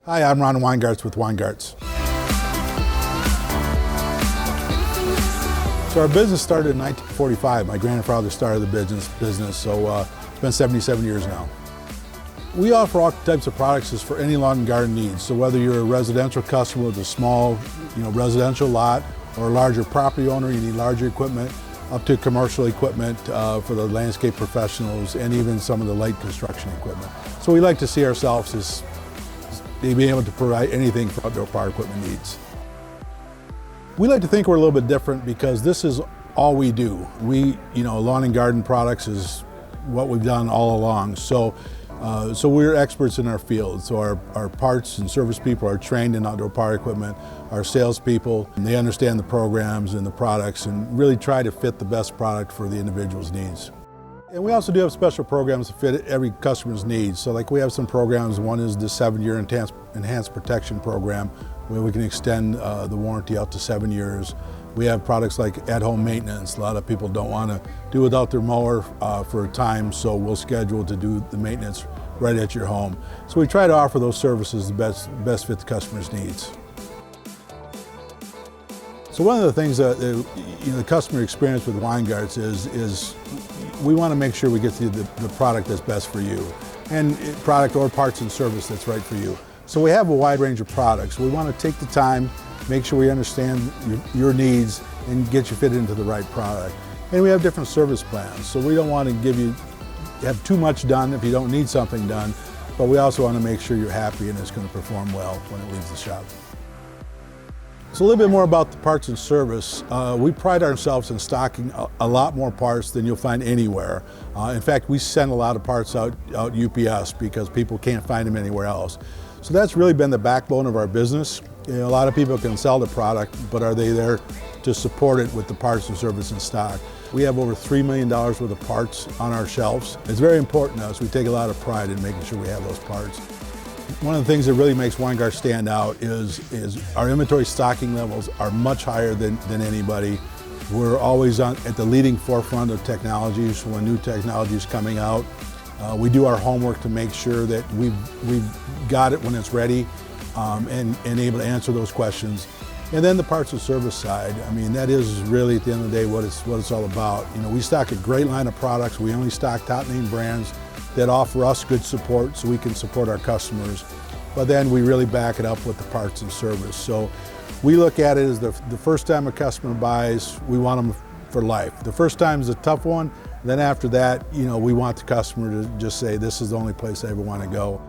Hi, I'm Ron Weingartz with Weingartz. So our business started in 1945. My grandfather started the business, so it's been 77 years now. We offer all types of products for any lawn and garden needs. So whether you're a residential customer with a small, residential lot, or a larger property owner, you need larger equipment, up to commercial equipment for the landscape professionals, and even some of the light construction equipment. So we like to see ourselves as being able to provide anything for outdoor power equipment needs. We like to think we're a little bit different because this is all we do. Lawn and garden products is what we've done all along. So we're experts in our field. So our parts and service people are trained in outdoor power equipment. Our salespeople, they understand the programs and the products and really try to fit the best product for the individual's needs. And we also do have special programs to fit every customer's needs. So like we have some programs, one is the 7-year enhanced protection program, where we can extend the warranty out to 7 years. We have products like at-home maintenance. A lot of people don't want to do without their mower for a time, so we'll schedule to do the maintenance right at your home. So we try to offer those services that best fit the customer's needs. So one of the things that the customer experience with Weingartz is we want to make sure we get to the product that's best for you, and product or parts and service that's right for you. So we have a wide range of products. We want to take the time, make sure we understand your needs, and get you fitted into the right product. And we have different service plans. So we don't want to have too much done if you don't need something done, but we also want to make sure you're happy and it's going to perform well when it leaves the shop. So a little bit more about the parts and service. We pride ourselves in stocking a lot more parts than you'll find anywhere. In fact, we send a lot of parts out UPS because people can't find them anywhere else. So that's really been the backbone of our business. A lot of people can sell the product, but are they there to support it with the parts and service in stock? We have over $3 million worth of parts on our shelves. It's very important to us. We take a lot of pride in making sure we have those parts. One of the things that really makes Weingartz stand out is our inventory stocking levels are much higher than anybody. We're always at the leading forefront of technologies when new technology is coming out. We do our homework to make sure that we've got it when it's ready and able to answer those questions. And then the parts and service side, that is really at the end of the day what it's all about. We stock a great line of products. We only stock top name brands that offer us good support so we can support our customers. But then we really back it up with the parts and service. So we look at it as the first time a customer buys, we want them for life. The first time is a tough one. Then after that, we want the customer to just say, this is the only place I ever want to go.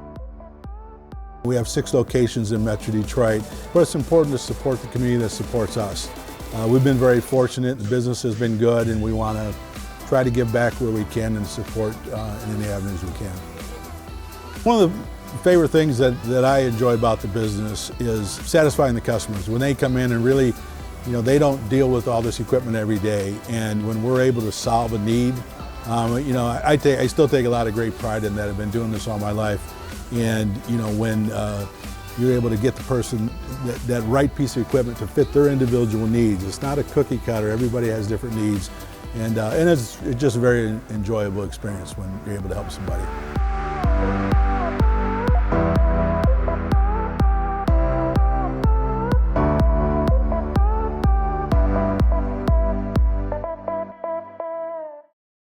We have 6 locations in Metro Detroit, but it's important to support the community that supports us. We've been very fortunate, the business has been good, and we want to try to give back where we can and support in any avenues we can. One of the favorite things that I enjoy about the business is satisfying the customers. When they come in and really, they don't deal with all this equipment every day, and when we're able to solve a need, I still take a lot of great pride in that. I've been doing this all my life, and when you're able to get the person that right piece of equipment to fit their individual needs. It's not a cookie cutter. Everybody has different needs, and it's just a very enjoyable experience when you're able to help somebody.